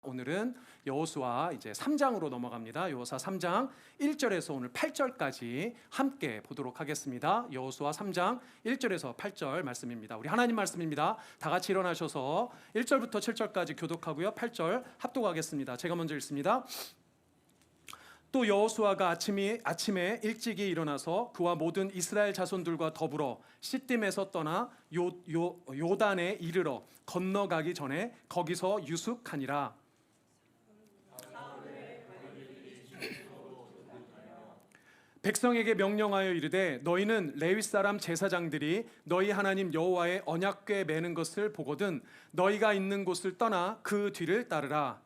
오늘은 여호수아 이제 3장으로 넘어갑니다. 여호수아 3장 1절에서 오늘 8절까지 함께 보도록 하겠습니다. 여호수아 3장 1절에서 8절 말씀입니다. 우리 하나님 말씀입니다. 다 같이 일어나셔서 1절부터 7절까지 교독하고요. 8절 합독하겠습니다. 제가 먼저 읽습니다. 또 여호수아가 아침에 일찍이 일어나서 그와 모든 이스라엘 자손들과 더불어 시딤에서 떠나 요단에 이르러 건너가기 전에 거기서 유숙하니라. 백성에게 명령하여 이르되 너희는 레위 사람 제사장들이 너희 하나님 여호와의 언약궤 매는 것을 보거든 너희가 있는 곳을 떠나 그 뒤를 따르라.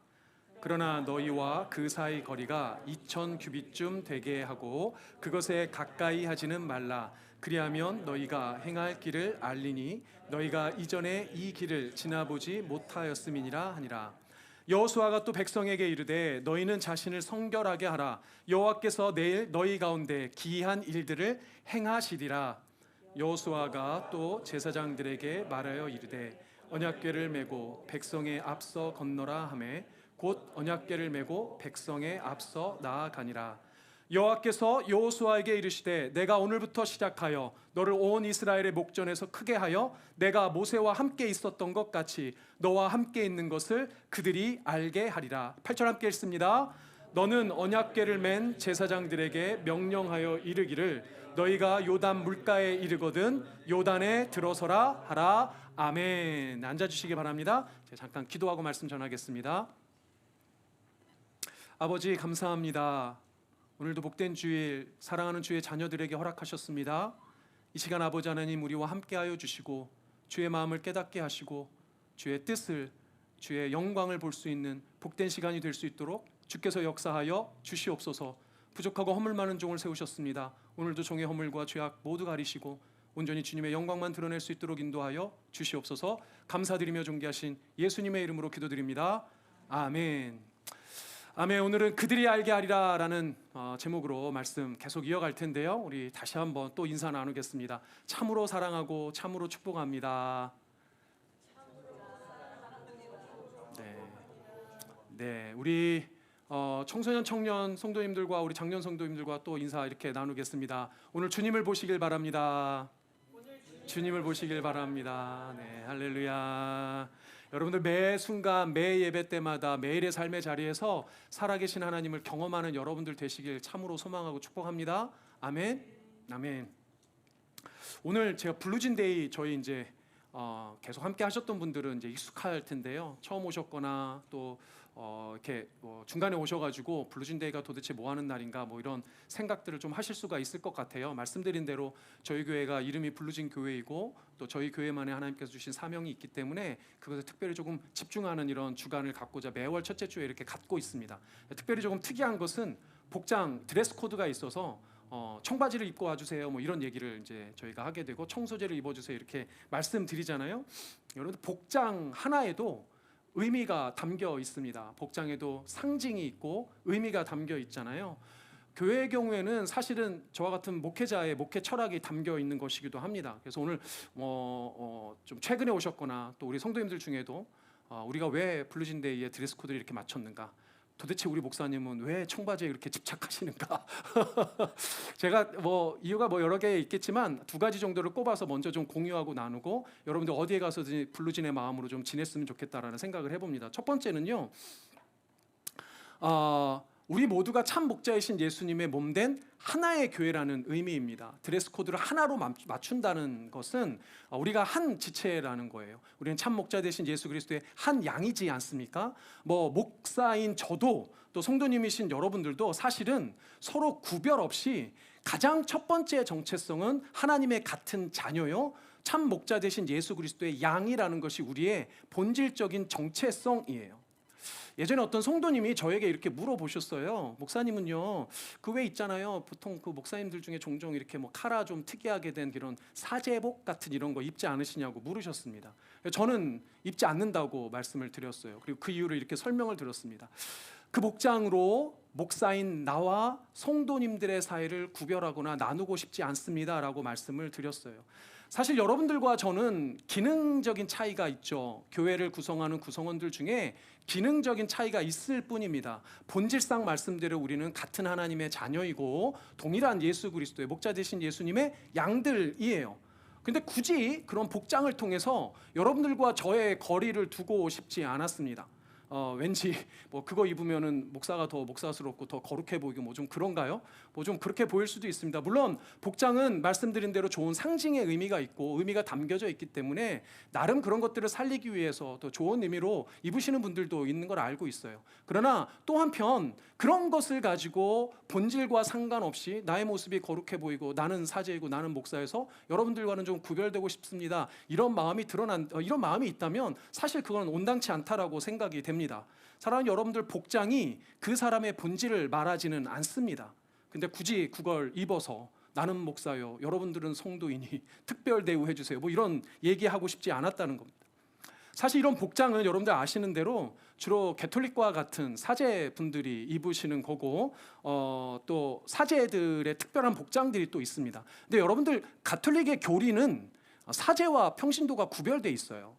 그러나 너희와 그 사이 거리가 2000규빗쯤 되게 하고 그것에 가까이 하지는 말라. 그리하면 너희가 행할 길을 알리니 너희가 이전에 이 길을 지나보지 못하였음이니라 하니라. 여호수아가 또 백성에게 이르되 너희는 자신을 성결하게 하라. 여호와께서 내일 너희 가운데 기이한 일들을 행하시리라. 여호수아가 또 제사장들에게 말하여 이르되 언약궤를 메고 백성의 앞서 건너라 하매 곧 언약궤를 메고 백성의 앞서 나아가니라. 여호와께서 여호수아에게 이르시되 내가 오늘부터 시작하여 너를 온 이스라엘의 목전에서 크게 하여 내가 모세와 함께 있었던 것 같이 너와 함께 있는 것을 그들이 알게 하리라. 8절 함께 읽습니다. 너는 언약궤를 맨 제사장들에게 명령하여 이르기를 너희가 요단 물가에 이르거든 요단에 들어서라 하라. 아멘. 앉아주시기 바랍니다. 제가 잠깐 기도하고 말씀 전하겠습니다. 아버지 감사합니다. 오늘도 복된 주일 사랑하는 주의 자녀들에게 허락하셨습니다. 이 시간 아버지 하나님 우리와 함께하여 주시고 주의 마음을 깨닫게 하시고 주의 뜻을 주의 영광을 볼 수 있는 복된 시간이 될 수 있도록 주께서 역사하여 주시옵소서. 부족하고 허물 많은 종을 세우셨습니다. 오늘도 종의 허물과 죄악 모두 가리시고 온전히 주님의 영광만 드러낼 수 있도록 인도하여 주시옵소서. 감사드리며 존귀하신 예수님의 이름으로 기도드립니다. 아멘. 아멘. 오늘은 그들이 알게 하리라 라는 제목으로 말씀 계속 이어갈 텐데요. 우리 다시 한번 또 인사 나누겠습니다. 참으로 사랑하고 참으로 축복합니다. 네, 우리 청소년 청년 성도님들과 우리 장년 성도님들과 또 인사 이렇게 나누겠습니다. 오늘 주님을 보시길 바랍니다. 주님을 보시길 바랍니다. 네, 할렐루야. 여러분들 매 순간 매 예배 때마다 매일의 삶의 자리에서 살아계신 하나님을 경험하는 여러분들 되시길 참으로 소망하고 축복합니다. 아멘. 아멘. 오늘 제가 블루진데이 저희 이제 계속 함께 하셨던 분들은 이제 익숙할 텐데요. 처음 오셨거나 또 이렇게 중간에 오셔가지고 블루진데이가 도대체 뭐 하는 날인가 뭐 이런 생각들을 좀 하실 수가 있을 것 같아요. 말씀드린 대로 저희 교회가 이름이 블루진 교회이고 또 저희 교회만에 하나님께서 주신 사명이 있기 때문에 그것에 특별히 조금 집중하는 이런 주간을 갖고자 매월 첫째 주에 이렇게 갖고 있습니다. 특별히 조금 특이한 것은 복장 드레스 코드가 있어서 청바지를 입고 와주세요 뭐 이런 얘기를 이제 저희가 하게 되고 청소제를 입어주세요 이렇게 말씀드리잖아요. 여러분 복장 하나에도 의미가 담겨 있습니다. 복장에도 상징이 있고 의미가 담겨 있잖아요. 교회의 경우에는 사실은 저와 같은 목회자의 목회 철학이 담겨 있는 것이기도 합니다. 그래서 오늘 좀 최근에 오셨거나 또 우리 성도님들 중에도 우리가 왜 블루진데이에 드레스 코드를 이렇게 맞췄는가, 도대체 우리 목사님은 왜 청바지에 이렇게 집착하시는가? 제가 이유가 여러 개 있겠지만 두 가지 정도를 꼽아서 먼저 좀 공유하고 나누고 여러분들 어디에 가서든 블루진의 마음으로 좀 지냈으면 좋겠다라는 생각을 해봅니다. 첫 번째는요, 우리 모두가 참 목자이신 예수님의 몸된 하나의 교회라는 의미입니다. 드레스 코드를 하나로 맞춘다는 것은 우리가 한 지체라는 거예요. 우리는 참 목자 되신 예수 그리스도의 한 양이지 않습니까? 목사인 저도 또 성도님이신 여러분들도 사실은 서로 구별 없이 가장 첫 번째 정체성은 하나님의 같은 자녀요, 참 목자 되신 예수 그리스도의 양이라는 것이 우리의 본질적인 정체성이에요. 예전에 어떤 성도님이 저에게 이렇게 물어보셨어요. 목사님은요, 그 왜 있잖아요, 보통 그 목사님들 중에 종종 이렇게 카라 좀 특이하게 된 그런 사제복 같은 이런 거 입지 않으시냐고 물으셨습니다. 저는 입지 않는다고 말씀을 드렸어요. 그리고 그 이유를 이렇게 설명을 드렸습니다. 그 복장으로 목사인 나와 성도님들의 사이를 구별하거나 나누고 싶지 않습니다라고 말씀을 드렸어요. 사실 여러분들과 저는 기능적인 차이가 있죠. 교회를 구성하는 구성원들 중에 기능적인 차이가 있을 뿐입니다. 본질상 말씀대로 우리는 같은 하나님의 자녀이고 동일한 예수 그리스도의 목자 되신 예수님의 양들이에요. 근데 굳이 그런 복장을 통해서 여러분들과 저의 거리를 두고 싶지 않았습니다. 왠지 뭐 그거 입으면은 목사가 더 목사스럽고 더 거룩해 보이고 뭐 좀 그런가요? 뭐 좀 그렇게 보일 수도 있습니다. 물론 복장은 말씀드린 대로 좋은 상징의 의미가 있고 의미가 담겨져 있기 때문에 나름 그런 것들을 살리기 위해서 또 좋은 의미로 입으시는 분들도 있는 걸 알고 있어요. 그러나 또 한편 그런 것을 가지고 본질과 상관없이 나의 모습이 거룩해 보이고 나는 사제이고 나는 목사여서 여러분들과는 좀 구별되고 싶습니다. 이런 마음이 이런 마음이 있다면 사실 그건 온당치 않다라고 생각이 됩니다. 사랑하는 여러분들, 복장이 그 사람의 본질을 말하지는 않습니다. 근데 굳이 그걸 입어서 나는 목사요, 여러분들은 성도이니 특별 대우해 주세요, 뭐 이런 얘기하고 싶지 않았다는 겁니다. 사실 이런 복장은 여러분들 아시는 대로 주로 개톨릭과 같은 사제분들이 입으시는 거고 또 사제들의 특별한 복장들이 또 있습니다. 근데 여러분들, 가톨릭의 교리는 사제와 평신도가 구별돼 있어요.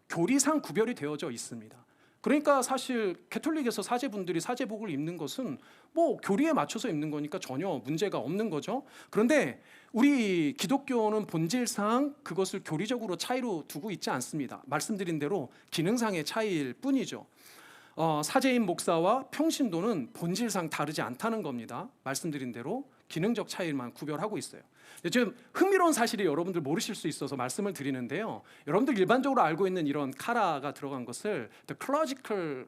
교리상 구별이 되어져 있습니다. 그러니까 사실 개톨릭에서 사제분들이 사제복을 입는 것은 뭐 교리에 맞춰서 입는 거니까 전혀 문제가 없는 거죠. 그런데 우리 기독교는 본질상 그것을 교리적으로 차이로 두고 있지 않습니다. 말씀드린 대로 기능상의 차이일 뿐이죠. 사제인 목사와 평신도는 본질상 다르지 않다는 겁니다. 말씀드린 대로 기능적 차이만 구별하고 있어요. 좀 흥미로운 사실이 여러분들 모르실 수 있어서 말씀을 드리는데요. 여러분들 일반적으로 알고 있는 이런 카라가 들어간 것을 the clerical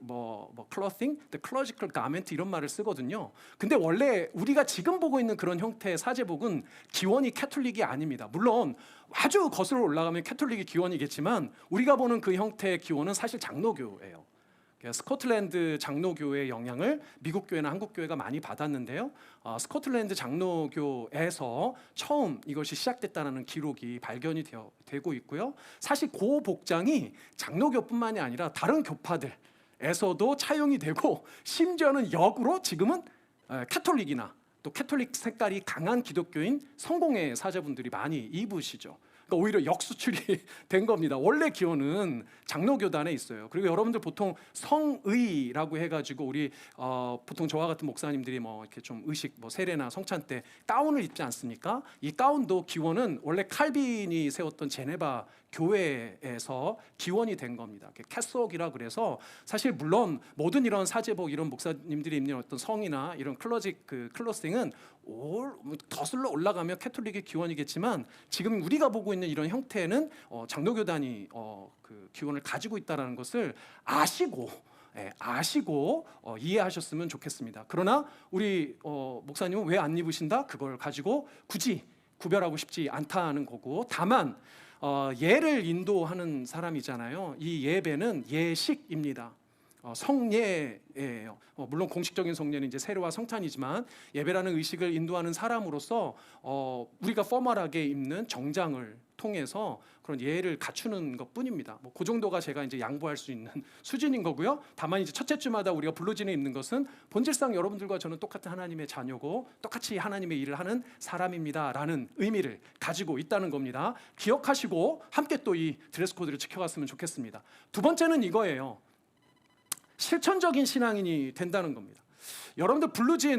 clothing, the clerical garment 이런 말을 쓰거든요. 근데 원래 우리가 지금 보고 있는 그런 형태의 사제복은 기원이 캐톨릭이 아닙니다. 물론 아주 거슬러 올라가면 캐톨릭이 기원이겠지만 우리가 보는 그 형태의 기원은 사실 장로교예요. 스코틀랜드 장로교의 영향을 미국 교회나 한국 교회가 많이 받았는데요. 스코틀랜드 장로교에서 처음 이것이 시작됐다는 기록이 발견이 되고 있고요. 사실 그 복장이 장로교뿐만이 아니라 다른 교파들에서도 차용이 되고 심지어는 역으로 지금은 캐톨릭이나 또 캐톨릭 색깔이 강한 기독교인 성공회 사제분들이 많이 입으시죠. 그러니까 오히려 역수출이 된 겁니다. 원래 기원은 장로교단에 있어요. 그리고 여러분들 보통 성의라고 해가지고 우리 보통 저와 같은 목사님들이 뭐 이렇게 좀 의식 세례나 성찬 때 가운을 입지 않습니까? 이 가운도 기원은 원래 칼빈이 세웠던 제네바 교회에서 기원이 된 겁니다. 캐스옥이라 그래서 사실 물론 모든 이런 사제복 이런 목사님들이 입는 어떤 성이나 이런 클로싱은 거슬러 올라가면 캐톨릭의 기원이겠지만 지금 우리가 보고 있는 이런 형태는 장로교단이 그 기원을 가지고 있다는 것을 아시고 이해하셨으면 좋겠습니다. 그러나 우리 목사님은 왜 안 입으신다? 그걸 가지고 굳이 구별하고 싶지 않다는 거고, 다만 예를 인도하는 사람이잖아요. 이 예배는 예식입니다. 성예예요. 물론 공식적인 성례는 이제 세례와 성찬이지만 예배라는 의식을 인도하는 사람으로서 우리가 포멀하게 입는 정장을 통해서 그런 예를 갖추는 것뿐입니다. 그 정도가 제가 이제 양보할 수 있는 수준인 거고요. 다만 이제 첫째 주마다 우리가 블루진에 입는 것은 본질상 여러분들과 저는 똑같은 하나님의 자녀고 똑같이 하나님의 일을 하는 사람입니다라는 의미를 가지고 있다는 겁니다. 기억하시고 함께 또 이 드레스 코드를 지켜갔으면 좋겠습니다. 두 번째는 이거예요. 실천적인 신앙인이 된다는 겁니다. 여러분들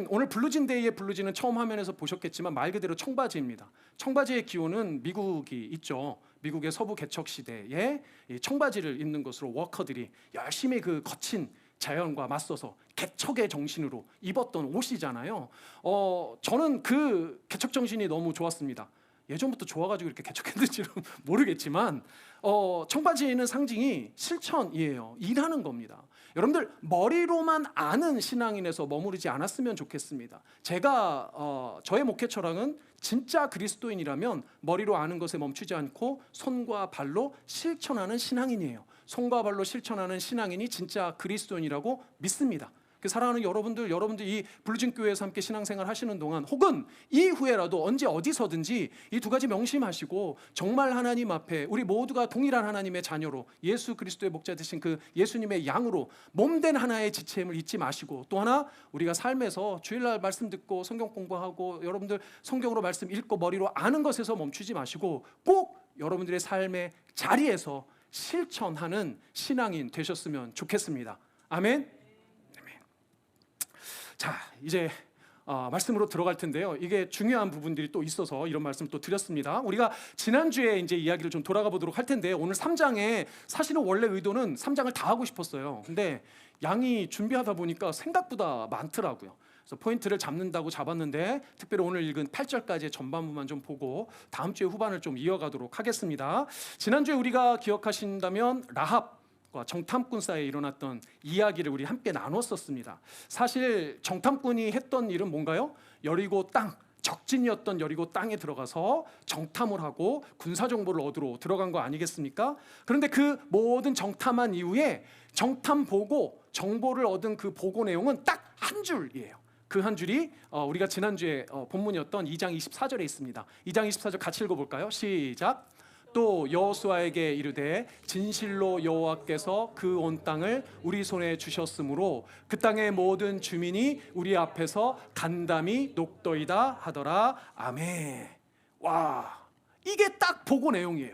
오늘 블루진데이의 블루진은 처음 화면에서 보셨겠지만 말 그대로 청바지입니다. 청바지의 기원은 미국이 있죠. 미국의 서부 개척 시대에 이 청바지를 입는 것으로 워커들이 열심히 그 거친 자연과 맞서서 개척의 정신으로 입었던 옷이잖아요. 저는 그 개척 정신이 너무 좋았습니다. 예전부터 좋아가지고 이렇게 개척했는지는 모르겠지만 청바지에는 상징이 실천이에요. 일하는 겁니다. 여러분들 머리로만 아는 신앙인에서 머무르지 않았으면 좋겠습니다. 제가 저의 목회 철학은 진짜 그리스도인이라면 머리로 아는 것에 멈추지 않고 손과 발로 실천하는 신앙인이에요. 손과 발로 실천하는 신앙인이 진짜 그리스도인이라고 믿습니다. 사랑하는 여러분들 이 블루진 교회에서 함께 신앙생활 하시는 동안 혹은 이후에라도 언제 어디서든지 이 두 가지 명심하시고 정말 하나님 앞에 우리 모두가 동일한 하나님의 자녀로 예수 그리스도의 목자 되신 그 예수님의 양으로 몸된 하나의 지체임을 잊지 마시고, 또 하나 우리가 삶에서 주일날 말씀 듣고 성경 공부하고 여러분들 성경으로 말씀 읽고 머리로 아는 것에서 멈추지 마시고 꼭 여러분들의 삶의 자리에서 실천하는 신앙인 되셨으면 좋겠습니다. 아멘. 자, 이제 말씀으로 들어갈 텐데요. 이게 중요한 부분들이 또 있어서 이런 말씀을 또 드렸습니다. 우리가 지난주에 이제 이야기를 좀 돌아가 보도록 할 텐데, 오늘 3장에 사실은 원래 의도는 3장을 다 하고 싶었어요. 근데 양이 준비하다 보니까 생각보다 많더라고요. 그래서 포인트를 잡는다고 잡았는데 특별히 오늘 읽은 8절까지의 전반부만 좀 보고 다음 주에 후반을 좀 이어가도록 하겠습니다. 지난주에 우리가 기억하신다면 라합 정탐꾼 사이에 일어났던 이야기를 우리 함께 나눴었습니다. 사실 정탐꾼이 했던 일은 뭔가요? 여리고 땅, 적진이었던 여리고 땅에 들어가서 정탐을 하고 군사 정보를 얻으러 들어간 거 아니겠습니까? 그런데 그 모든 정탐한 이후에 정탐 보고 정보를 얻은 그 보고 내용은 딱 한 줄이에요. 그 한 줄이 우리가 지난주에 본문이었던 2장 24절에 있습니다. 2장 24절 같이 읽어볼까요? 시작. 또 여호수아에게 이르되 진실로 여호와께서 그 온 땅을 우리 손에 주셨으므로 그 땅의 모든 주민이 우리 앞에서 간담이 녹더이다 하더라. 아멘. 와, 이게 딱 보고 내용이에요.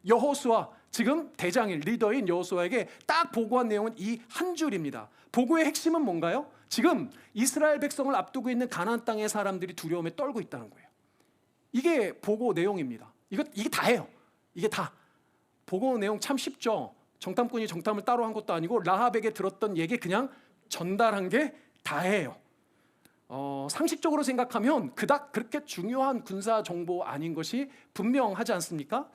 여호수아, 지금 대장인 리더인 여호수아에게 딱 보고한 내용은 이 한 줄입니다. 보고의 핵심은 뭔가요? 지금 이스라엘 백성을 앞두고 있는 가나안 땅의 사람들이 두려움에 떨고 있다는 거예요. 이게 보고 내용입니다. 이게 다예요. 이게 다. 보고 내용 참 쉽죠. 정탐꾼이 정탐을 따로 한 것도 아니고 라합에게 들었던 얘기 그냥 전달한 게 다예요. 상식적으로 생각하면 그닥 그렇게 중요한 군사 정보 아닌 것이 분명하지 않습니까?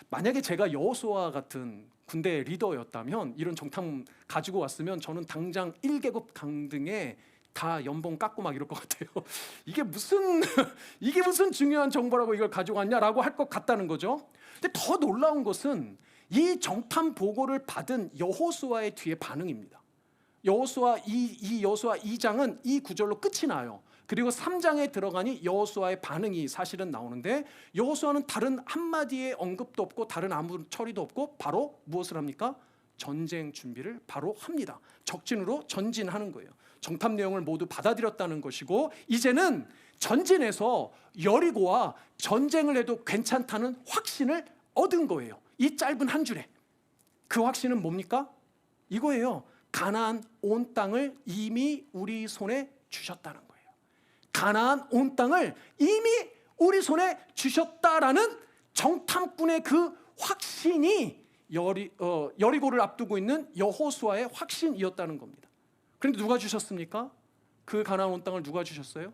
만약에 제가 여호수아 같은 군대 리더였다면 이런 정탐 가지고 왔으면 저는 당장 1계급 강등에 다 연봉 깎고 막 이럴 것 같아요. 이게 무슨 중요한 정보라고 이걸 가지고 왔냐라고 할 것 같다는 거죠. 근데 더 놀라운 것은 이 정탐 보고를 받은 여호수아의 뒤에 반응입니다. 여호수아 2장은 이 구절로 끝이 나요. 그리고 3장에 들어가니 여호수아의 반응이 사실은 나오는데, 여호수아는 다른 한마디의 언급도 없고 다른 아무 처리도 없고 바로 무엇을 합니까? 전쟁 준비를 바로 합니다. 적진으로 전진하는 거예요. 정탐 내용을 모두 받아들였다는 것이고, 이제는 전진해서 여리고와 전쟁을 해도 괜찮다는 확신을 얻은 거예요. 이 짧은 한 줄에. 그 확신은 뭡니까? 이거예요. 가나안 온 땅을 이미 우리 손에 주셨다는 거예요. 가나안 온 땅을 이미 우리 손에 주셨다라는 정탐꾼의 그 확신이 여리고를 앞두고 있는 여호수아의 확신이었다는 겁니다. 그런데 누가 주셨습니까? 그 가나안 온 땅을 누가 주셨어요?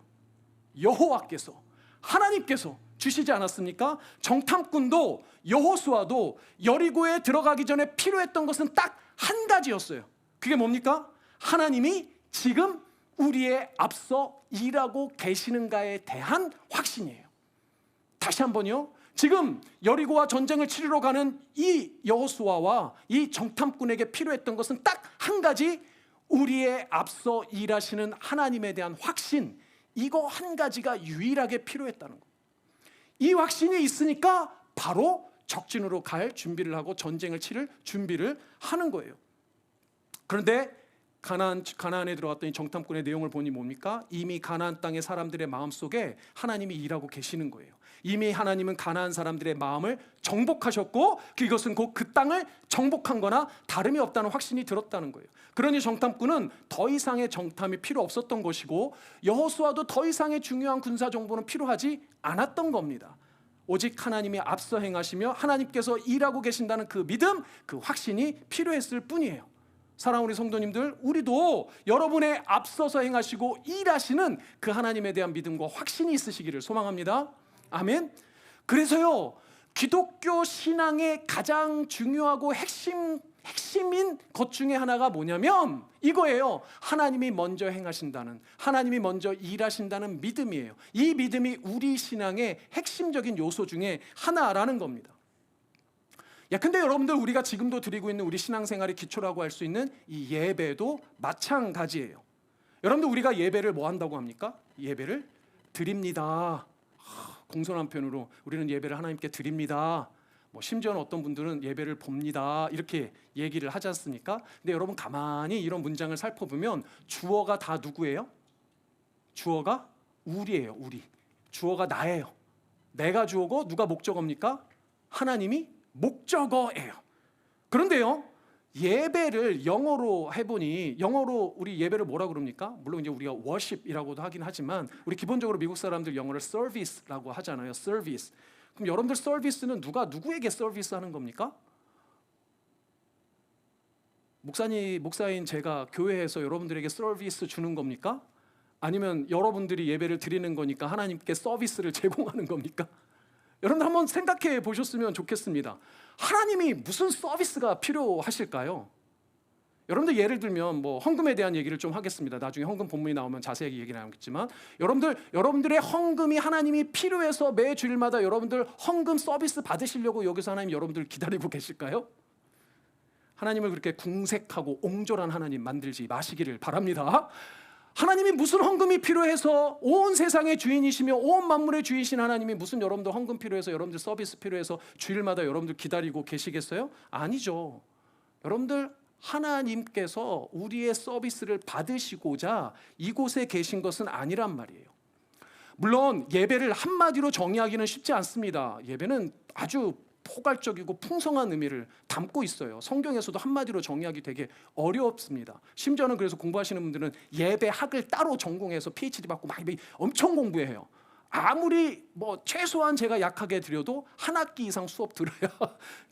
여호와께서, 하나님께서 주시지 않았습니까? 정탐꾼도 여호수아도 여리고에 들어가기 전에 필요했던 것은 딱 한 가지였어요. 그게 뭡니까? 하나님이 지금 우리의 앞서 일하고 계시는가에 대한 확신이에요. 다시 한번요. 지금 여리고와 전쟁을 치르러 가는 이 여호수아와 이 정탐꾼에게 필요했던 것은 딱 한 가지, 우리의 앞서 일하시는 하나님에 대한 확신. 이거 한 가지가 유일하게 필요했다는 거예요. 이 확신이 있으니까 바로 적진으로 갈 준비를 하고 전쟁을 치를 준비를 하는 거예요. 그런데 가나안에 들어갔던 이 정탐꾼의 내용을 보니 뭡니까? 이미 가나안 땅의 사람들의 마음속에 하나님이 일하고 계시는 거예요. 이미 하나님은 가나안 사람들의 마음을 정복하셨고 그것은 곧 그 땅을 정복한 거나 다름이 없다는 확신이 들었다는 거예요. 그러니 정탐꾼은 더 이상의 정탐이 필요 없었던 것이고 여호수아도 더 이상의 중요한 군사 정보는 필요하지 않았던 겁니다. 오직 하나님이 앞서 행하시며 하나님께서 일하고 계신다는 그 믿음, 그 확신이 필요했을 뿐이에요. 사랑하는 우리 성도님들, 우리도 여러분의 앞서서 행하시고 일하시는 그 하나님에 대한 믿음과 확신이 있으시기를 소망합니다. 아멘. 그래서요, 기독교 신앙의 가장 중요하고 핵심인 것 중에 하나가 뭐냐면 이거예요. 하나님이 먼저 행하신다는, 하나님이 먼저 일하신다는 믿음이에요. 이 믿음이 우리 신앙의 핵심적인 요소 중에 하나라는 겁니다. 근데 여러분들, 우리가 지금도 드리고 있는 우리 신앙생활의 기초라고 할 수 있는 이 예배도 마찬가지예요. 여러분들 우리가 예배를 뭐 한다고 합니까? 예배를 드립니다. 공손한 표현으로 우리는 예배를 하나님께 드립니다. 뭐 심지어는 어떤 분들은 예배를 봅니다. 이렇게 얘기를 하지 않습니까? 근데 여러분 가만히 이런 문장을 살펴보면 주어가 다 누구예요? 주어가 우리예요. 우리. 주어가 나예요. 내가 주어고 누가 목적어입니까? 하나님이 목적어예요. 그런데요, 예배를 영어로 해보니, 영어로 우리 예배를 뭐라 그럽니까? 물론 이제 우리가 worship이라고도 하긴 하지만 우리 기본적으로 미국 사람들 영어를 service라고 하잖아요. service. 그럼 여러분들 서비스는 누가 누구에게 서비스 하는 겁니까? 목사인 제가 교회에서 여러분들에게 서비스 주는 겁니까? 아니면 여러분들이 예배를 드리는 거니까 하나님께 서비스를 제공하는 겁니까? 여러분들 한번 생각해 보셨으면 좋겠습니다. 하나님이 무슨 서비스가 필요하실까요? 여러분들 예를 들면 뭐 헌금에 대한 얘기를 좀 하겠습니다. 나중에 헌금 본문이 나오면 자세하게 얘기 나누겠지만, 여러분들의 헌금이 하나님이 필요해서 매 주일마다 여러분들 헌금 서비스 받으시려고 여기서 하나님 여러분들 기다리고 계실까요? 하나님을 그렇게 궁색하고 옹졸한 하나님 만들지 마시기를 바랍니다. 하나님이 무슨 헌금이 필요해서, 온 세상의 주인이시며 온 만물의 주인이신 하나님이 무슨 여러분들 헌금 필요해서, 여러분들 서비스 필요해서 주일마다 여러분들 기다리고 계시겠어요? 아니죠. 여러분들 하나님께서 우리의 서비스를 받으시고자 이곳에 계신 것은 아니란 말이에요. 물론 예배를 한마디로 정의하기는 쉽지 않습니다. 예배는 아주 포괄적이고 풍성한 의미를 담고 있어요. 성경에서도 한마디로 정의하기 되게 어렵습니다. 심지어는 그래서 공부하시는 분들은 예배학을 따로 전공해서 PhD 받고 막 엄청 공부해요. 아무리 뭐 최소한 제가 약하게 드려도 한 학기 이상 수업 들어야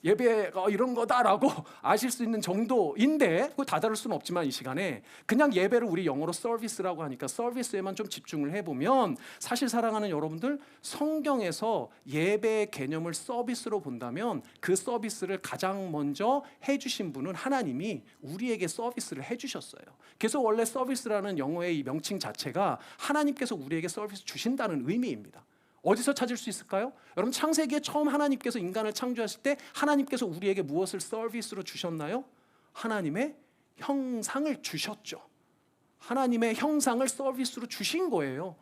예배가 이런 거다라고 아실 수 있는 정도인데, 그거 다 다룰 수는 없지만 이 시간에 그냥 예배를 우리 영어로 서비스라고 하니까 서비스에만 좀 집중을 해보면, 사실 사랑하는 여러분들, 성경에서 예배의 개념을 서비스로 본다면 그 서비스를 가장 먼저 해주신 분은 하나님이 우리에게 서비스를 해주셨어요. 그래서 원래 서비스라는 영어의 이 명칭 자체가 하나님께서 우리에게 서비스 주신다는 의미입니다. 어디서 찾을 수 있을까요? 여러분, 창세기에 처음 하나님께서 인간을 창조하실 때 하나님께서 우리에게 무엇을 서비스로 주셨나요? 하나님의 형상을 주셨죠. 하나님의 형상을 서비스로 주신 거예요.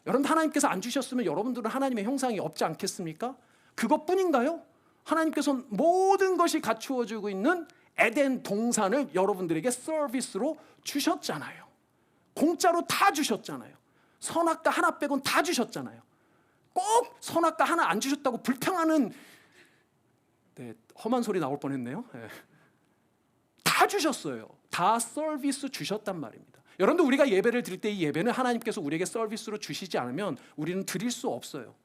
여러분, 하나님께서 안 주셨으면 여러분들은 하나님의 형상이 없지 않겠습니까? 그것뿐인가요? 하나님께서 모든 것이 갖추어지고 있는 에덴 동산을 여러분들에게 서비스로 주셨잖아요. 공짜로 다 주셨잖아요. 선악과 하나 빼곤 다 주셨잖아요. 꼭 선악과 하나 안 주셨다고 불평하는, 험한 소리 나올 뻔했네요. 다 주셨어요. 다 서비스 주셨단 말입니다. 여러분들, 우리가 예배를 드릴 때 이 예배는 하나님께서 우리에게 서비스로 주시지 않으면 우리는 드릴 수 없어요.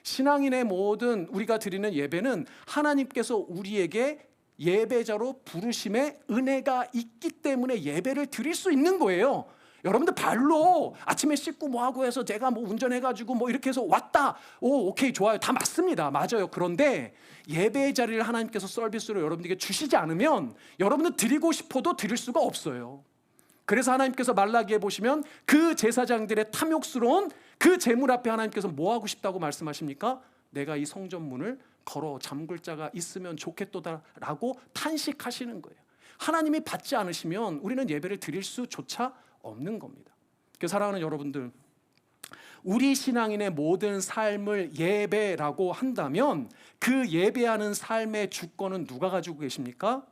신앙인의 모든 우리가 드리는 예배는 하나님께서 우리에게 예배자로 부르심의 은혜가 있기 때문에 예배를 드릴 수 있는 거예요. 여러분들 발로 아침에 씻고 뭐 하고 해서 제가 뭐 운전해가지고 뭐 이렇게 해서 왔다, 오케이, 좋아요, 다 맞습니다. 맞아요. 그런데 예배의 자리를 하나님께서 서비스로 여러분들에게 주시지 않으면 여러분들 드리고 싶어도 드릴 수가 없어요. 그래서 하나님께서 말라기에 보시면 그 제사장들의 탐욕스러운 그 제물 앞에 하나님께서 뭐 하고 싶다고 말씀하십니까? 내가 이 성전문을 걸어 잠글 자가 있으면 좋겠도다라고 탄식하시는 거예요. 하나님이 받지 않으시면 우리는 예배를 드릴 수조차 없는 겁니다. 그래서 사랑하는 여러분들, 우리 신앙인의 모든 삶을 예배라고 한다면 그 예배하는 삶의 주권은 누가 가지고 계십니까?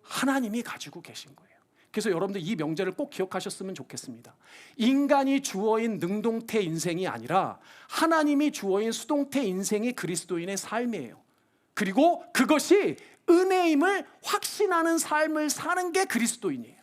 하나님이 가지고 계신 거예요. 그래서 여러분들 이 명제를 꼭 기억하셨으면 좋겠습니다. 인간이 주어인 능동태 인생이 아니라 하나님이 주어인 수동태 인생이 그리스도인의 삶이에요. 그리고 그것이 은혜임을 확신하는 삶을 사는 게 그리스도인이에요.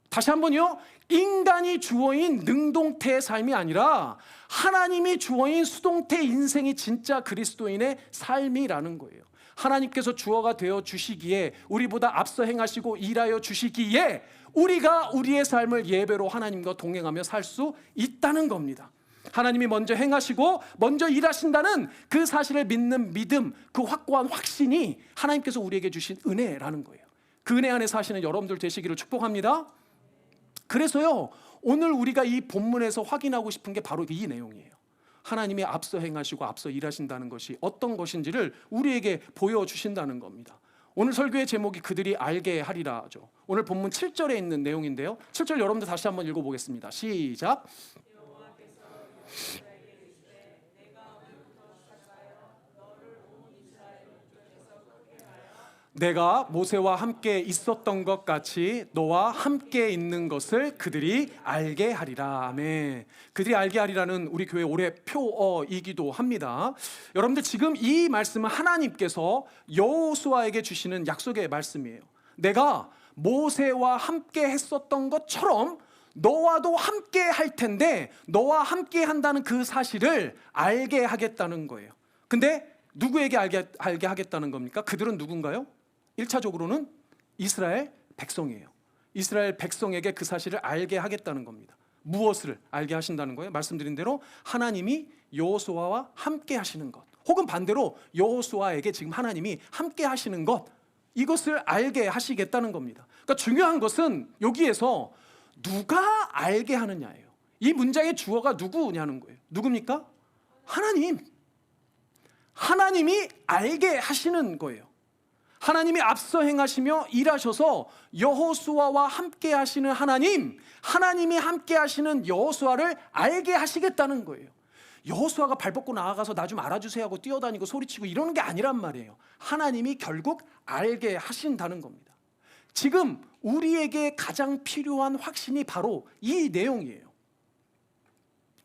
다시 한번요. 인간이 주어인 능동태의 삶이 아니라 하나님이 주어인 수동태 인생이 진짜 그리스도인의 삶이라는 거예요. 하나님께서 주어가 되어 주시기에, 우리보다 앞서 행하시고 일하여 주시기에 우리가 우리의 삶을 예배로 하나님과 동행하며 살 수 있다는 겁니다. 하나님이 먼저 행하시고 먼저 일하신다는 그 사실을 믿는 믿음, 그 확고한 확신이 하나님께서 우리에게 주신 은혜라는 거예요. 그 은혜 안에 사시는 여러분들 되시기를 축복합니다. 그래서요, 오늘 우리가 이 본문에서 확인하고 싶은 게 바로 이 내용이에요. 하나님이 앞서 행하시고 앞서 일하신다는 것이 어떤 것인지를 우리에게 보여주신다는 겁니다. 오늘 설교의 제목이 그들이 알게 하리라죠. 오늘 본문 7절에 있는 내용인데요. 7절 여러분들 다시 한번 읽어보겠습니다. 시작. 내가 모세와 함께 있었던 것 같이 너와 함께 있는 것을 그들이 알게 하리라. 아멘. 그들이 알게 하리라는 우리 교회 올해 표어이기도 합니다. 여러분들 지금 이 말씀은 하나님께서 여호수아에게 주시는 약속의 말씀이에요. 내가 모세와 함께 했었던 것처럼 너와도 함께 할 텐데 너와 함께 한다는 그 사실을 알게 하겠다는 거예요. 근데 누구에게 알게 하겠다는 겁니까? 그들은 누군가요? 1차적으로는 이스라엘 백성이에요. 이스라엘 백성에게 그 사실을 알게 하겠다는 겁니다. 무엇을 알게 하신다는 거예요? 말씀드린 대로 하나님이 여호수아와 함께 하시는 것, 혹은 반대로 여호수아에게 지금 하나님이 함께 하시는 것, 이것을 알게 하시겠다는 겁니다. 그러니까 중요한 것은 여기에서 누가 알게 하느냐예요. 이 문장의 주어가 누구냐는 거예요. 누굽니까? 하나님. 하나님이 알게 하시는 거예요. 하나님이 앞서 행하시며 일하셔서 여호수아와 함께 하시는 하나님, 하나님이 함께 하시는 여호수아를 알게 하시겠다는 거예요. 여호수아가 발 뻗고 나아가서 나 좀 알아주세요 하고 뛰어다니고 소리치고 이러는 게 아니란 말이에요. 하나님이 결국 알게 하신다는 겁니다. 지금 우리에게 가장 필요한 확신이 바로 이 내용이에요.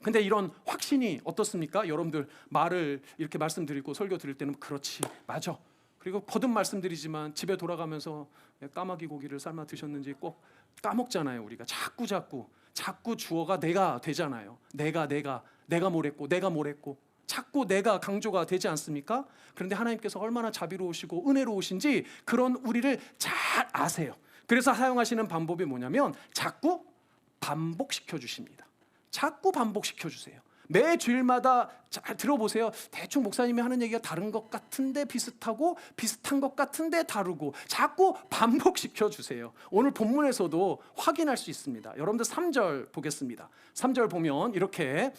근데 이런 확신이 어떻습니까? 여러분들 말을 이렇게 말씀드리고 설교 드릴 때는 그렇지, 맞아. 그리고 거듭 말씀드리지만 집에 돌아가면서 까마귀 고기를 삶아 드셨는지 꼭 까먹잖아요. 우리가 자꾸 주어가 내가 되잖아요. 내가 뭐랬고 자꾸 내가 강조가 되지 않습니까? 그런데 하나님께서 얼마나 자비로우시고 은혜로우신지 그런 우리를 잘 아세요. 그래서 사용하시는 방법이 뭐냐면 자꾸 반복시켜 주십니다. 자꾸 반복시켜 주세요. 매 주일마다 잘 들어보세요. 대충 목사님이 하는 얘기가 다른 것 같은데 비슷하고 비슷한 것 같은데 다르고 자꾸 반복시켜 주세요. 오늘 본문에서도 확인할 수 있습니다. 여러분들 3절 보겠습니다. 3절 보면 이렇게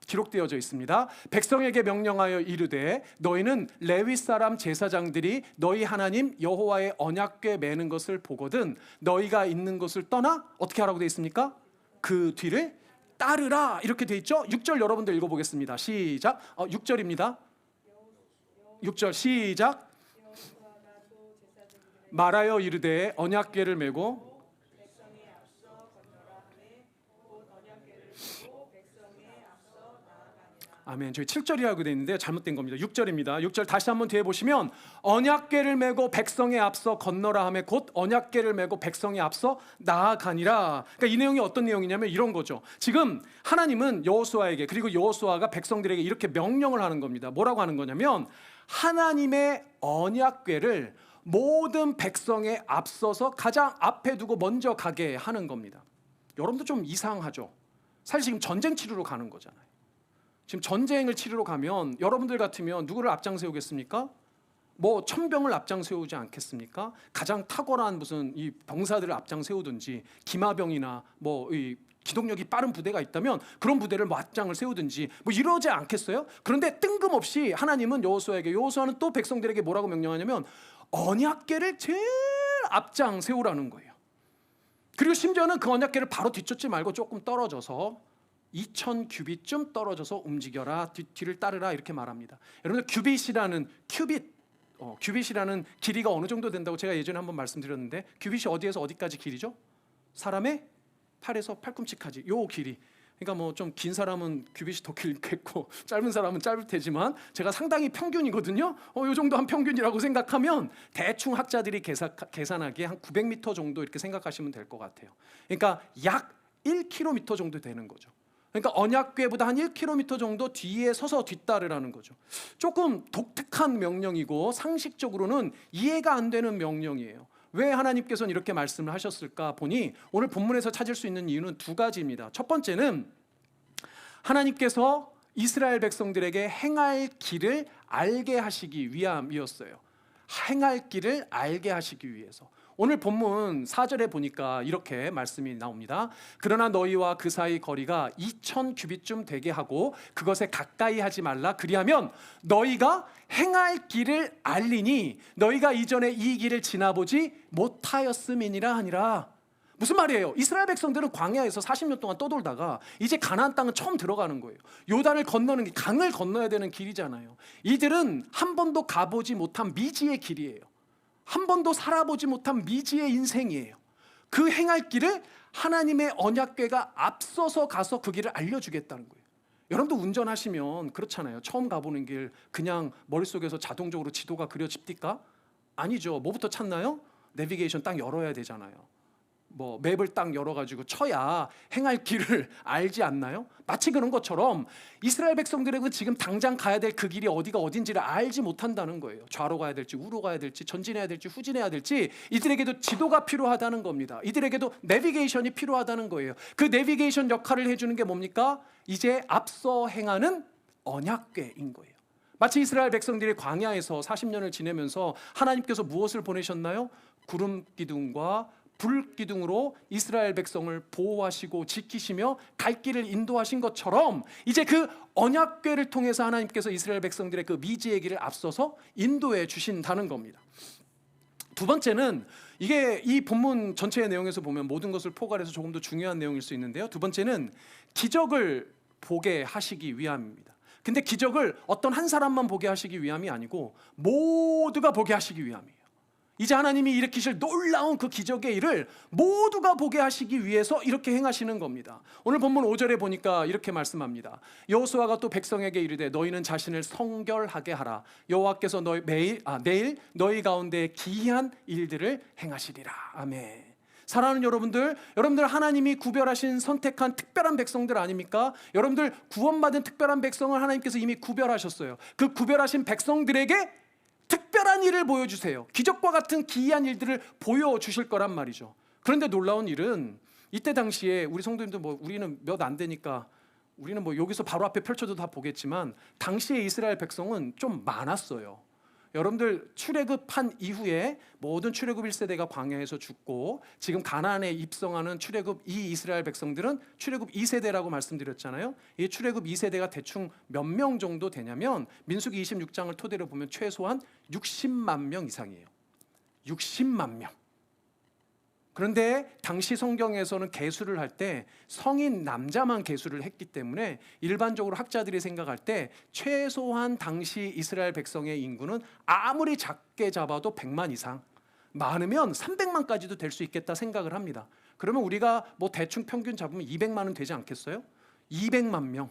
기록되어져 있습니다. 백성에게 명령하여 이르되 너희는 레위 사람 제사장들이 너희 하나님 여호와의 언약궤 매는 것을 보거든 너희가 있는 것을 떠나 어떻게 하라고 되어 있습니까? 그 뒤를 따르라 이렇게 돼 있죠. 6절 여러분들 읽어보겠습니다. 시작. 6절입니다. 6절 시작. 말하여 이르되 언약궤를 메고 아멘. 저희 7절이라고 되어 있는데 잘못된 겁니다. 6절입니다. 6절 다시 한번 뒤에 보시면 언약궤를 메고 백성에 앞서 건너라 하매 곧 언약궤를 메고 백성에 앞서 나아가니라. 그러니까 이 내용이 어떤 내용이냐면 이런 거죠. 지금 하나님은 여호수아에게 그리고 여호수아가 백성들에게 이렇게 명령을 하는 겁니다. 뭐라고 하는 거냐면 하나님의 언약궤를 모든 백성에 앞서서 가장 앞에 두고 먼저 가게 하는 겁니다. 여러분도 좀 이상하죠? 사실 지금 전쟁 치르러 가는 거잖아요. 지금 전쟁을 치르러 가면 여러분들 같으면 누구를 앞장 세우겠습니까? 뭐 천병을 앞장 세우지 않겠습니까? 가장 탁월한 무슨 이 병사들을 앞장 세우든지 기마병이나 뭐 이 기동력이 빠른 부대가 있다면 그런 부대를 뭐 앞장을 세우든지 뭐 이러지 않겠어요? 그런데 뜬금없이 하나님은 여호수아에게 여호수아는 또 백성들에게 뭐라고 명령하냐면 언약궤를 제일 앞장 세우라는 거예요. 그리고 심지어는 그 언약궤를 바로 뒤쫓지 말고 조금 떨어져서 2000 규빗쯤 떨어져서 움직여라 뒤를 따르라 이렇게 말합니다. 여러분들 규빗이라는 길이가 어느 정도 된다고 제가 예전에 한번 말씀드렸는데 규빗이 어디에서 어디까지 길이죠? 사람의 팔에서 팔꿈치까지 요 길이. 그러니까 뭐 좀 긴 사람은 규빗이 더 길겠고 짧은 사람은 짧을 테지만 제가 상당히 평균이거든요. 요 정도 한 평균이라고 생각하면 대충 학자들이 계산하기에 한 900m 정도 이렇게 생각하시면 될 것 같아요. 그러니까 약 1km 정도 되는 거죠. 그러니까 언약궤보다 한 1km 정도 뒤에 서서 뒤따르라는 거죠. 조금 독특한 명령이고 상식적으로는 이해가 안 되는 명령이에요. 왜 하나님께서는 이렇게 말씀을 하셨을까 보니 오늘 본문에서 찾을 수 있는 이유는 두 가지입니다. 첫 번째는 하나님께서 이스라엘 백성들에게 행할 길을 알게 하시기 위함이었어요. 행할 길을 알게 하시기 위해서. 오늘 본문 4절에 보니까 이렇게 말씀이 나옵니다. 그러나 너희와 그 사이 거리가 2000 규빗쯤 되게 하고 그것에 가까이 하지 말라. 그리하면 너희가 행할 길을 알리니 너희가 이전에 이 길을 지나보지 못하였음이니라 하니라. 무슨 말이에요? 이스라엘 백성들은 광야에서 40년 동안 떠돌다가 이제 가나안 땅은 처음 들어가는 거예요. 요단을 건너는 게 강을 건너야 되는 길이잖아요. 이들은 한 번도 가보지 못한 미지의 길이에요. 한 번도 살아보지 못한 미지의 인생이에요. 그 행할 길을 하나님의 언약궤가 앞서서 가서 그 길을 알려주겠다는 거예요. 여러분도 운전하시면 그렇잖아요. 처음 가보는 길 그냥 머릿속에서 자동적으로 지도가 그려집니까? 아니죠. 뭐부터 찾나요? 내비게이션 딱 열어야 되잖아요. 뭐 맵을 딱 열어가지고 쳐야 행할 길을 알지 않나요? 마치 그런 것처럼 이스라엘 백성들에게 지금 당장 가야 될 그 길이 어디가 어딘지를 알지 못한다는 거예요. 좌로 가야 될지 우로 가야 될지 전진해야 될지 후진해야 될지 이들에게도 지도가 필요하다는 겁니다. 이들에게도 내비게이션이 필요하다는 거예요. 그 내비게이션 역할을 해주는 게 뭡니까? 이제 앞서 행하는 언약궤인 거예요. 마치 이스라엘 백성들이 광야에서 40년을 지내면서 하나님께서 무엇을 보내셨나요? 구름 기둥과 불 기둥으로 이스라엘 백성을 보호하시고 지키시며 갈 길을 인도하신 것처럼 이제 그 언약궤를 통해서 하나님께서 이스라엘 백성들의 그 미지의 길을 앞서서 인도해 주신다는 겁니다. 두 번째는 이게 이 본문 전체의 내용에서 보면 모든 것을 포괄해서 조금 더 중요한 내용일 수 있는데요. 두 번째는 기적을 보게 하시기 위함입니다. 근데 기적을 어떤 한 사람만 보게 하시기 위함이 아니고 모두가 보게 하시기 위함이에요. 이제 하나님이 일으키실 놀라운 그 기적의 일을 모두가 보게 하시기 위해서 이렇게 행하시는 겁니다. 오늘 본문 5절에 보니까 이렇게 말씀합니다. 여호수아가 또 백성에게 이르되 너희는 자신을 성결하게 하라. 여호와께서 내일 너희 가운데 기이한 일들을 행하시리라. 아멘. 사랑하는 여러분들 하나님이 구별하신 선택한 특별한 백성들 아닙니까? 여러분들 구원받은 특별한 백성을 하나님께서 이미 구별하셨어요. 그 구별하신 백성들에게 특별한 일을 보여주세요. 기적과 같은 기이한 일들을 보여주실 거란 말이죠. 그런데 놀라운 일은 이때 당시에 우리 성도님들 우리는 몇 안 되니까 우리는 여기서 바로 앞에 펼쳐도 다 보겠지만 당시에 이스라엘 백성은 좀 많았어요. 여러분들 출애굽한 이후에 모든 출애굽 1세대가 광야에서 죽고 지금 가나안에 입성하는 출애굽 2 이스라엘 백성들은 출애굽 2세대라고 말씀드렸잖아요. 이 출애굽 2세대가 대충 몇 명 정도 되냐면 민수기 26장을 토대로 보면 최소한 60만 명 이상이에요. 60만 명. 그런데 당시 성경에서는 계수를 할 때 성인 남자만 계수를 했기 때문에 일반적으로 학자들이 생각할 때 최소한 당시 이스라엘 백성의 인구는 아무리 작게 잡아도 100만 이상, 많으면 300만까지도 될 수 있겠다 생각을 합니다. 그러면 우리가 대충 평균 잡으면 200만은 되지 않겠어요? 200만 명,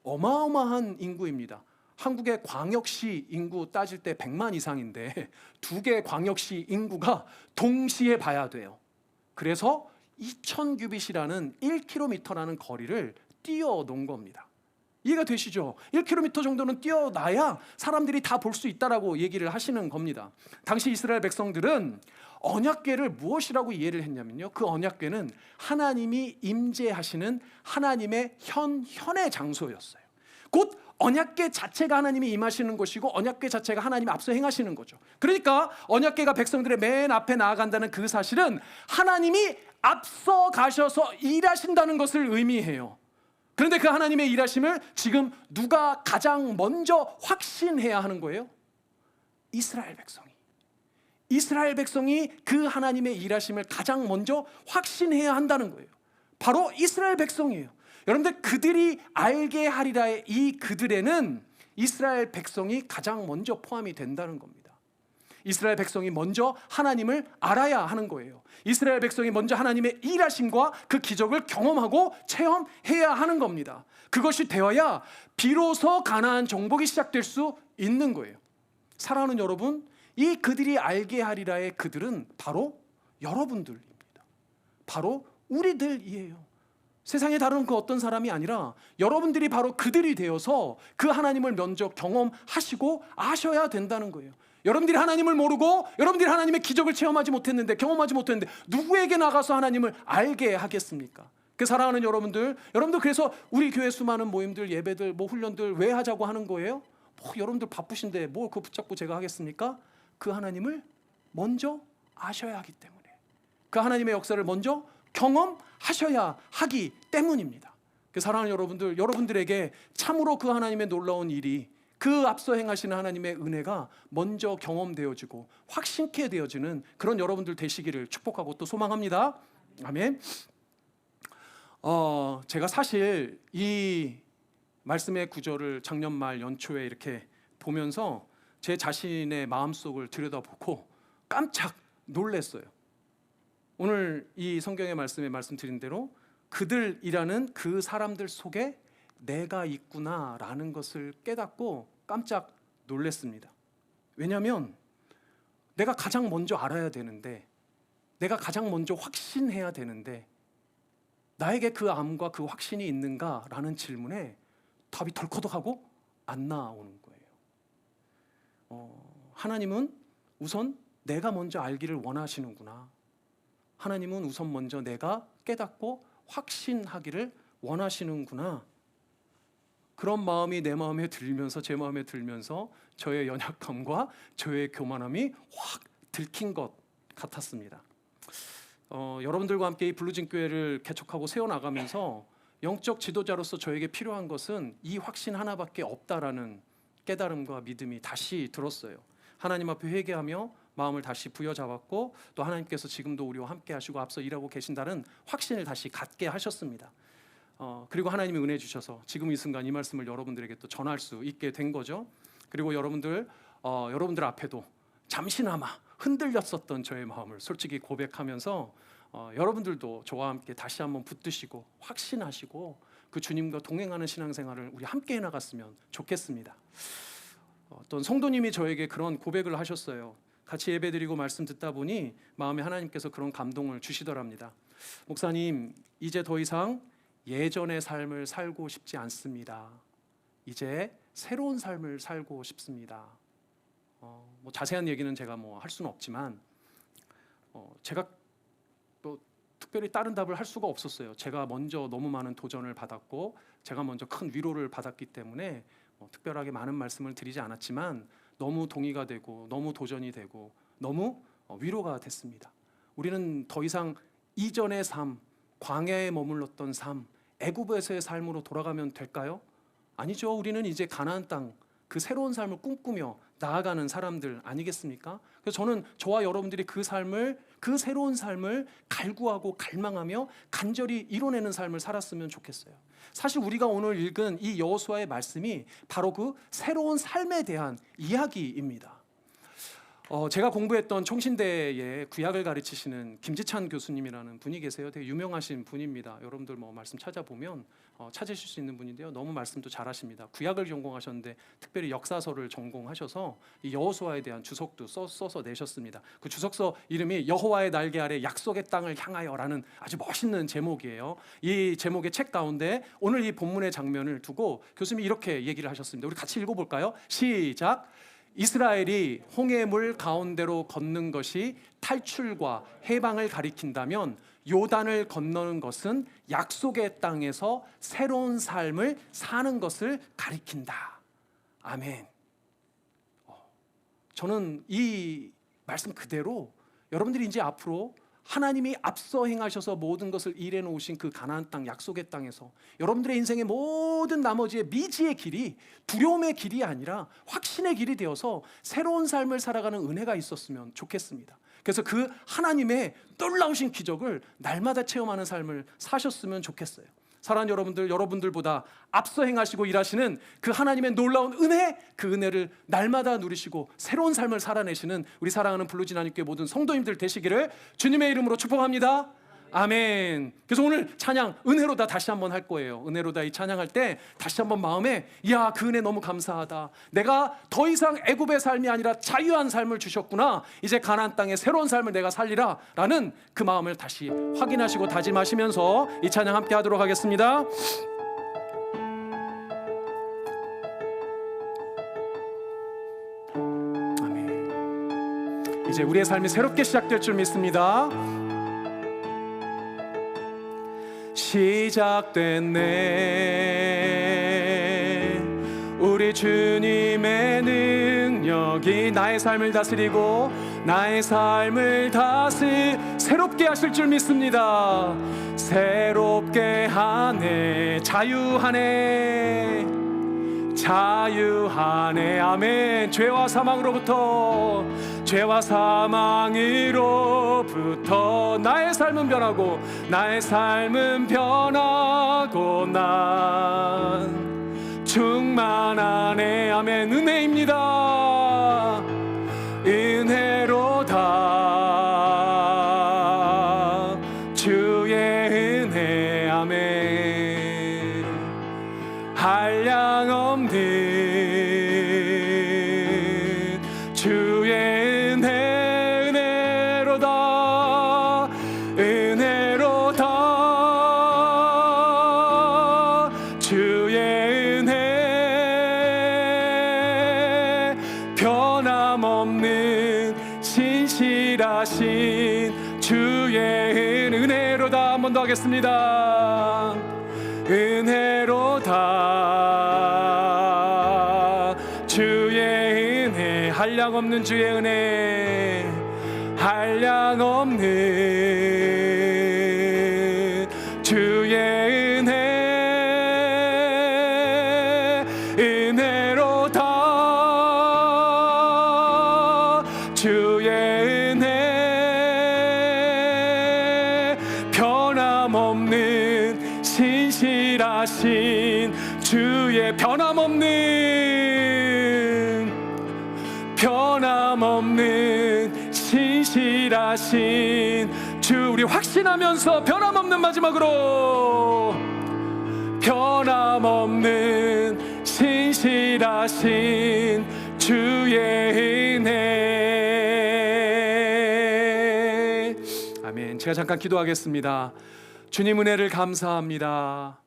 어마어마한 인구입니다. 한국의 광역시 인구 따질 때 100만 이상인데 두 개의 광역시 인구가 동시에 봐야 돼요. 그래서 2000 규빗이라는 1km라는 거리를 뛰어놓은 겁니다. 이해가 되시죠? 1km 정도는 뛰어놔야 사람들이 다 볼 수 있다라고 얘기를 하시는 겁니다. 당시 이스라엘 백성들은 언약궤를 무엇이라고 이해를 했냐면요, 그 언약궤는 하나님이 임재하시는 하나님의 현의 장소였어요. 곧 언약궤 자체가 하나님이 임하시는 것이고 언약궤 자체가 하나님이 앞서 행하시는 거죠. 그러니까 언약궤가 백성들의 맨 앞에 나아간다는 그 사실은 하나님이 앞서 가셔서 일하신다는 것을 의미해요. 그런데 그 하나님의 일하심을 지금 누가 가장 먼저 확신해야 하는 거예요? 이스라엘 백성이 그 하나님의 일하심을 가장 먼저 확신해야 한다는 거예요. 바로 이스라엘 백성이에요. 여러분들 그들이 알게 하리라의 이 그들에는 이스라엘 백성이 가장 먼저 포함이 된다는 겁니다. 이스라엘 백성이 먼저 하나님을 알아야 하는 거예요. 이스라엘 백성이 먼저 하나님의 일하심과 그 기적을 경험하고 체험해야 하는 겁니다. 그것이 되어야 비로소 가나안 정복이 시작될 수 있는 거예요. 사랑하는 여러분, 이 그들이 알게 하리라의 그들은 바로 여러분들입니다. 바로 우리들이에요. 세상에 다른 그 어떤 사람이 아니라 여러분들이 바로 그들이 되어서 그 하나님을 먼저 경험하시고 아셔야 된다는 거예요. 여러분들이 하나님을 모르고 여러분들이 하나님의 기적을 체험하지 못했는데, 경험하지 못했는데 누구에게 나가서 하나님을 알게 하겠습니까? 그 사랑하는 여러분들 그래서 우리 교회 수많은 모임들, 예배들, 훈련들 왜 하자고 하는 거예요? 여러분들 바쁘신데 그 붙잡고 제가 하겠습니까? 그 하나님을 먼저 아셔야 하기 때문에, 그 하나님의 역사를 먼저 경험하셔야 하기 때문입니다. 사랑하는 여러분들, 여러분들에게 참으로 그 하나님의 놀라운 일이, 그 앞서 행하시는 하나님의 은혜가 먼저 경험되어지고 확신케 되어지는 그런 여러분들 되시기를 축복하고 또 소망합니다. 아멘. 제가 사실 이 말씀의 구절을 작년 말 연초에 이렇게 보면서 제 자신의 마음속을 들여다보고 깜짝 놀랐어요. 오늘 이 성경의 말씀에 말씀드린 대로 그들이라는 그 사람들 속에 내가 있구나라는 것을 깨닫고 깜짝 놀랐습니다. 왜냐하면 내가 가장 먼저 알아야 되는데, 내가 가장 먼저 확신해야 되는데, 나에게 그 암과 그 확신이 있는가라는 질문에 답이 덜커덕하고 안 나오는 거예요. 하나님은 우선 내가 먼저 알기를 원하시는구나. 하나님은 우선 먼저 내가 깨닫고 확신하기를 원하시는구나. 그런 마음이 내 마음에 들면서, 제 마음에 들면서 저의 연약함과 저의 교만함이 확 들킨 것 같았습니다. 여러분들과 함께 이 블루진 교회를 개척하고 세워나가면서 영적 지도자로서 저에게 필요한 것은 이 확신 하나밖에 없다라는 깨달음과 믿음이 다시 들었어요. 하나님 앞에 회개하며 마음을 다시 부여잡았고, 또 하나님께서 지금도 우리와 함께 하시고 앞서 일하고 계신다는 확신을 다시 갖게 하셨습니다. 그리고 하나님이 은혜 주셔서 지금 이 순간 이 말씀을 여러분들에게 또 전할 수 있게 된 거죠. 그리고 여러분들 앞에도 잠시나마 흔들렸었던 저의 마음을 솔직히 고백하면서 여러분들도 저와 함께 다시 한번 붙드시고 확신하시고 그 주님과 동행하는 신앙생활을 우리 함께 해나갔으면 좋겠습니다. 어떤 성도님이 저에게 그런 고백을 하셨어요. 같이 예배드리고 말씀 듣다 보니 마음에 하나님께서 그런 감동을 주시더랍니다. 목사님, 이제 더 이상 예전의 삶을 살고 싶지 않습니다. 이제 새로운 삶을 살고 싶습니다. 뭐 자세한 얘기는 제가 할 수는 없지만 제가 또 특별히 다른 답을 할 수가 없었어요. 제가 먼저 너무 많은 도전을 받았고 제가 먼저 큰 위로를 받았기 때문에 특별하게 많은 말씀을 드리지 않았지만 너무 동의가 되고 너무 도전이 되고 너무 위로가 됐습니다. 우리는 더 이상 이전의 삶, 광야에 머물렀던 삶, 애굽에서의 삶으로 돌아가면 될까요? 아니죠. 우리는 이제 가나안 땅, 그 새로운 삶을 꿈꾸며 나아가는 사람들 아니겠습니까? 그래서 저는 저와 여러분들이 그 삶을, 그 새로운 삶을 갈구하고 갈망하며 간절히 이뤄내는 삶을 살았으면 좋겠어요. 사실 우리가 오늘 읽은 이 여호수아의 말씀이 바로 그 새로운 삶에 대한 이야기입니다. 제가 공부했던 총신대에 구약을 가르치시는 김지찬 교수님이라는 분이 계세요. 되게 유명하신 분입니다. 여러분들 말씀 찾아보면 찾으실 수 있는 분인데요. 너무 말씀도 잘하십니다. 구약을 전공하셨는데 특별히 역사서를 전공하셔서 이 여호수아에 대한 주석도 써서 내셨습니다. 그 주석서 이름이 여호와의 날개 아래 약속의 땅을 향하여라는 아주 멋있는 제목이에요. 이 제목의 책 가운데 오늘 이 본문의 장면을 두고 교수님이 이렇게 얘기를 하셨습니다. 우리 같이 읽어볼까요? 시작. 이스라엘이 홍해물 가운데로 걷는 것이 탈출과 해방을 가리킨다면 요단을 건너는 것은 약속의 땅에서 새로운 삶을 사는 것을 가리킨다. 아멘. 저는 이 말씀 그대로 여러분들이 이제 앞으로 하나님이 앞서 행하셔서 모든 것을 일해 놓으신 그 가나안 땅, 약속의 땅에서 여러분들의 인생의 모든 나머지의 미지의 길이 두려움의 길이 아니라 확신의 길이 되어서 새로운 삶을 살아가는 은혜가 있었으면 좋겠습니다. 그래서 그 하나님의 놀라우신 기적을 날마다 체험하는 삶을 사셨으면 좋겠어요. 사랑하는 여러분들, 여러분들보다 앞서 행하시고 일하시는 그 하나님의 놀라운 은혜, 그 은혜를 날마다 누리시고 새로운 삶을 살아내시는 우리 사랑하는 블루진 한인교회 모든 성도님들 되시기를 주님의 이름으로 축복합니다. 아멘. 그래서 오늘 찬양 은혜로다 다시 한번 할 거예요. 은혜로다 이 찬양할 때 다시 한번 마음에 야, 그 은혜 너무 감사하다. 내가 더 이상 애굽의 삶이 아니라 자유한 삶을 주셨구나. 이제 가나안 땅의 새로운 삶을 내가 살리라 라는 그 마음을 다시 확인하시고 다짐하시면서 이 찬양 함께 하도록 하겠습니다. 아멘. 이제 우리의 삶이 새롭게 시작될 줄 믿습니다. 시작됐네. 우리 주님의 능력이 나의 삶을 다스리고 나의 삶을 다시 새롭게 하실 줄 믿습니다. 새롭게 하네, 자유하네, 자유하네. 아멘. 죄와 사망으로부터 나의 삶은 변하고 난 충만하네. 아멘. 은혜입니다. 은혜로다. 주의 은혜. 아멘. 한량없는 주의 은혜. 은혜로다. 은혜로다. 주의 은혜. 변함없는 신실하신 주의 은혜로다. 한 번 더 하겠습니다. 은혜로다. 주의 은혜. 한량없는 주의 은혜. 한량없는 주의 은혜. 은혜로다. 주의 은혜. 변함없는 신실하신 주의 변함없는 신실하신 주. 우리 확신하면서 변함없는, 마지막으로 변함없는 신실하신 주의 은혜. 아멘. 제가 잠깐 기도하겠습니다. 주님 은혜를 감사합니다.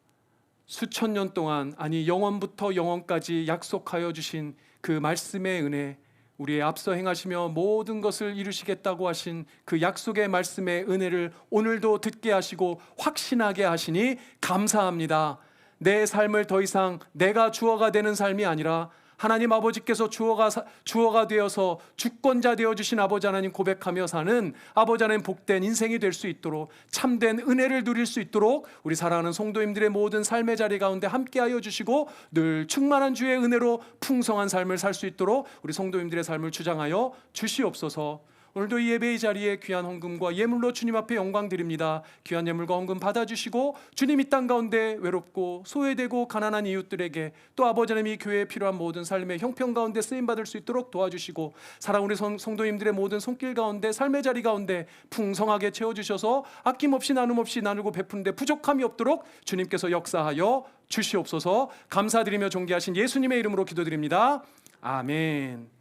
수천 년 동안, 아니 영원부터 영원까지 약속하여 주신 그 말씀의 은혜, 우리의 앞서 행하시며 모든 것을 이루시겠다고 하신 그 약속의 말씀의 은혜를 오늘도 듣게 하시고 확신하게 하시니 감사합니다. 내 삶을 더 이상 내가 주어가 되는 삶이 아니라 하나님 아버지께서 주어가 되어서 주권자 되어주신 아버지 하나님 고백하며 사는 아버지 하나님 복된 인생이 될 수 있도록, 참된 은혜를 누릴 수 있도록 우리 사랑하는 성도님들의 모든 삶의 자리 가운데 함께하여 주시고 늘 충만한 주의 은혜로 풍성한 삶을 살 수 있도록 우리 성도님들의 삶을 주장하여 주시옵소서. 오늘도 이 예배의 자리에 귀한 헌금과 예물로 주님 앞에 영광 드립니다. 귀한 예물과 헌금 받아주시고 주님 이 땅 가운데 외롭고 소외되고 가난한 이웃들에게, 또 아버지 하나님 이 교회에 필요한 모든 삶의 형편 가운데 쓰임받을 수 있도록 도와주시고, 사랑 우리 성도님들의 모든 손길 가운데, 삶의 자리 가운데 풍성하게 채워주셔서 아낌없이 나눔없이 나누고 베푸는데 부족함이 없도록 주님께서 역사하여 주시옵소서. 감사드리며 존귀하신 예수님의 이름으로 기도드립니다. 아멘.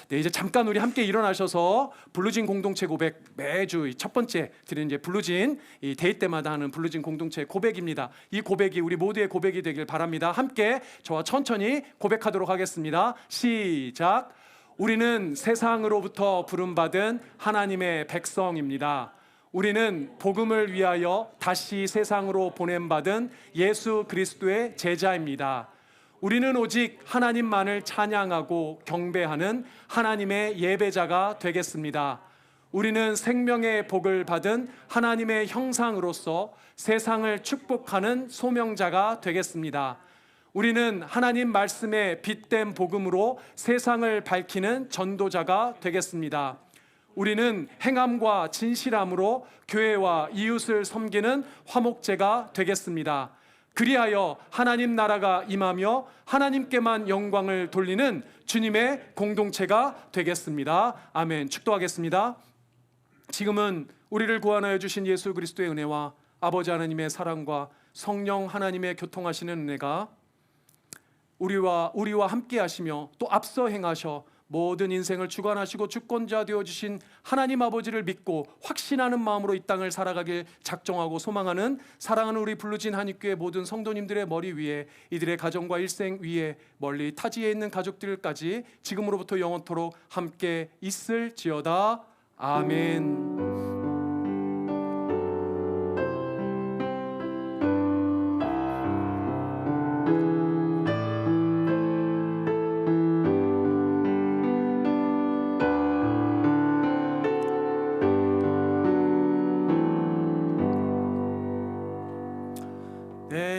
네, 이제 잠깐 우리 함께 일어나셔서 블루진 공동체 고백, 매주 첫 번째 드리는 이제 블루진 이 데이 때마다 하는 블루진 공동체 고백입니다. 이 고백이 우리 모두의 고백이 되길 바랍니다. 함께 저와 천천히 고백하도록 하겠습니다. 시작. 우리는 세상으로부터 부름받은 하나님의 백성입니다. 우리는 복음을 위하여 다시 세상으로 보냄받은 예수 그리스도의 제자입니다. 우리는 오직 하나님만을 찬양하고 경배하는 하나님의 예배자가 되겠습니다. 우리는 생명의 복을 받은 하나님의 형상으로서 세상을 축복하는 소명자가 되겠습니다. 우리는 하나님 말씀의 빛된 복음으로 세상을 밝히는 전도자가 되겠습니다. 우리는 행함과 진실함으로 교회와 이웃을 섬기는 화목제가 되겠습니다. 그리하여 하나님 나라가 임하며 하나님께만 영광을 돌리는 주님의 공동체가 되겠습니다. 아멘. 축도하겠습니다. 지금은 우리를 구원하여 주신 예수 그리스도의 은혜와 아버지 하나님의 사랑과 성령 하나님의 교통하시는 은혜가 우리와 함께 하시며 또 앞서 행하셔 모든 인생을 주관하시고 주권자 되어주신 하나님 아버지를 믿고 확신하는 마음으로 이 땅을 살아가길 작정하고 소망하는 사랑하는 우리 블루진 한입교회 모든 성도님들의 머리 위에, 이들의 가정과 일생 위에, 멀리 타지에 있는 가족들까지 지금으로부터 영원토록 함께 있을지어다. 아멘. 네.